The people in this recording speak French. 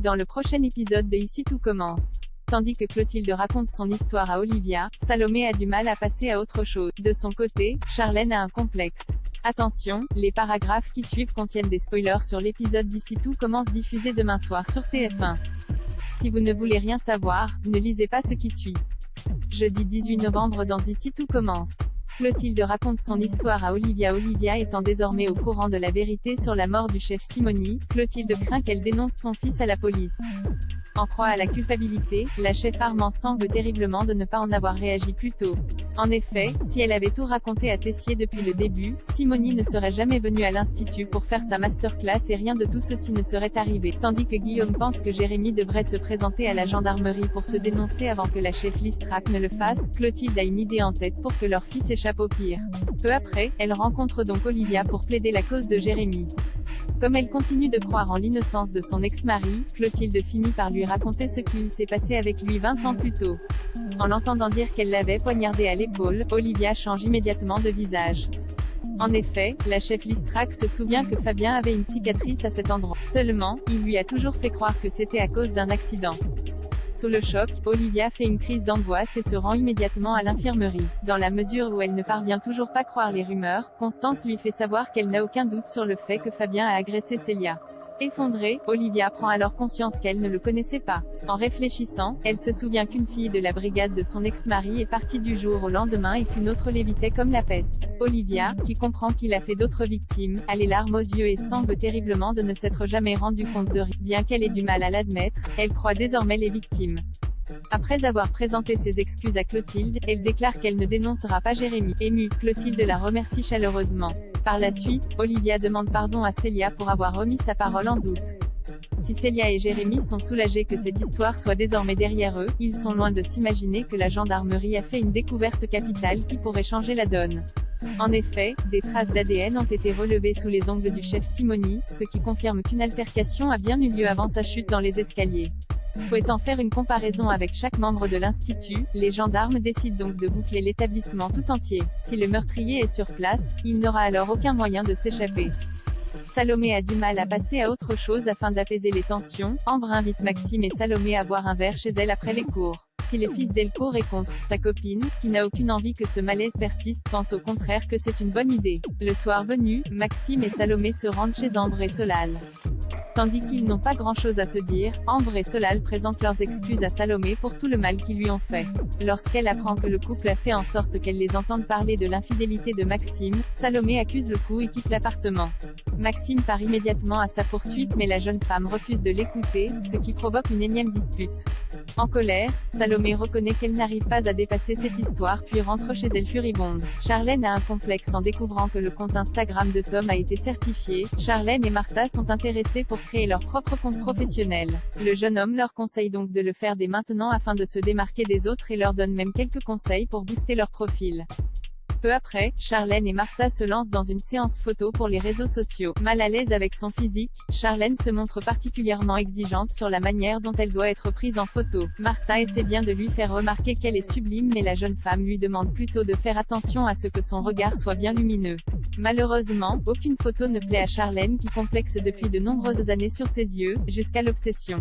Dans le prochain épisode de Ici tout commence. Tandis que Clotilde raconte son histoire à Olivia, Salomé a du mal à passer à autre chose. De son côté, Charlène a un complexe. Attention, les paragraphes qui suivent contiennent des spoilers sur l'épisode d'Ici tout commence diffusé demain soir sur TF1. Si vous ne voulez rien savoir, ne lisez pas ce qui suit. Jeudi 18 novembre dans Ici tout commence. Clotilde raconte son histoire à Olivia. Olivia étant désormais au courant de la vérité sur la mort du chef Simoni, Clotilde craint qu'elle dénonce son fils à la police. En proie à la culpabilité, la chef Armand s'en veut terriblement de ne pas en avoir réagi plus tôt. En effet, si elle avait tout raconté à Tessier depuis le début, Simoni ne serait jamais venue à l'institut pour faire sa masterclass et rien de tout ceci ne serait arrivé. Tandis que Guillaume pense que Jérémy devrait se présenter à la gendarmerie pour se dénoncer avant que la chef Listrac ne le fasse, Clotilde a une idée en tête pour que leur fils échappe au pire. Peu après, elle rencontre donc Olivia pour plaider la cause de Jérémy. Comme elle continue de croire en l'innocence de son ex-mari, Clotilde finit par lui raconter ce qu'il s'est passé avec lui 20 ans plus tôt. En l'entendant dire qu'elle l'avait poignardé à l'épaule, Olivia change immédiatement de visage. En effet, la chef Listrac se souvient que Fabien avait une cicatrice à cet endroit. Seulement, il lui a toujours fait croire que c'était à cause d'un accident. Sous le choc, Olivia fait une crise d'angoisse et se rend immédiatement à l'infirmerie. Dans la mesure où elle ne parvient toujours pas à croire les rumeurs, Constance lui fait savoir qu'elle n'a aucun doute sur le fait que Fabien a agressé Célia. Effondrée, Olivia prend alors conscience qu'elle ne le connaissait pas. En réfléchissant, elle se souvient qu'une fille de la brigade de son ex-mari est partie du jour au lendemain et qu'une autre l'évitait comme la peste. Olivia, qui comprend qu'il a fait d'autres victimes, a les larmes aux yeux et s'en veut terriblement de ne s'être jamais rendu compte de rien. Bien qu'elle ait du mal à l'admettre, elle croit désormais les victimes. Après avoir présenté ses excuses à Clotilde, elle déclare qu'elle ne dénoncera pas Jérémy. Émue, Clotilde la remercie chaleureusement. Par la suite, Olivia demande pardon à Célia pour avoir remis sa parole en doute. Si Célia et Jérémy sont soulagés que cette histoire soit désormais derrière eux, ils sont loin de s'imaginer que la gendarmerie a fait une découverte capitale qui pourrait changer la donne. En effet, des traces d'ADN ont été relevées sous les ongles du chef Simoni, ce qui confirme qu'une altercation a bien eu lieu avant sa chute dans les escaliers. Souhaitant faire une comparaison avec chaque membre de l'institut, les gendarmes décident donc de boucler l'établissement tout entier. Si le meurtrier est sur place, il n'aura alors aucun moyen de s'échapper. Salomé a du mal à passer à autre chose afin d'apaiser les tensions. Ambre invite Maxime et Salomé à boire un verre chez elle après les cours. Si le fils Delcourt est contre, sa copine, qui n'a aucune envie que ce malaise persiste, pense au contraire que c'est une bonne idée. Le soir venu, Maxime et Salomé se rendent chez Ambre et Solal. Tandis qu'ils n'ont pas grand-chose à se dire, Ambre et Solal présentent leurs excuses à Salomé pour tout le mal qu'ils lui ont fait. Lorsqu'elle apprend que le couple a fait en sorte qu'elle les entende parler de l'infidélité de Maxime, Salomé accuse le coup et quitte l'appartement. Maxime part immédiatement à sa poursuite mais la jeune femme refuse de l'écouter, ce qui provoque une énième dispute. En colère, Salomé reconnaît qu'elle n'arrive pas à dépasser cette histoire puis rentre chez elle furibonde. Charlène a un complexe en découvrant que le compte Instagram de Tom a été certifié. Charlène et Martha sont intéressées pour créer leur propre compte professionnel. Le jeune homme leur conseille donc de le faire dès maintenant afin de se démarquer des autres et leur donne même quelques conseils pour booster leur profil. Peu après, Charlène et Martha se lancent dans une séance photo pour les réseaux sociaux. Mal à l'aise avec son physique, Charlène se montre particulièrement exigeante sur la manière dont elle doit être prise en photo. Martha essaie bien de lui faire remarquer qu'elle est sublime mais la jeune femme lui demande plutôt de faire attention à ce que son regard soit bien lumineux. Malheureusement, aucune photo ne plaît à Charlène qui complexe depuis de nombreuses années sur ses yeux, jusqu'à l'obsession.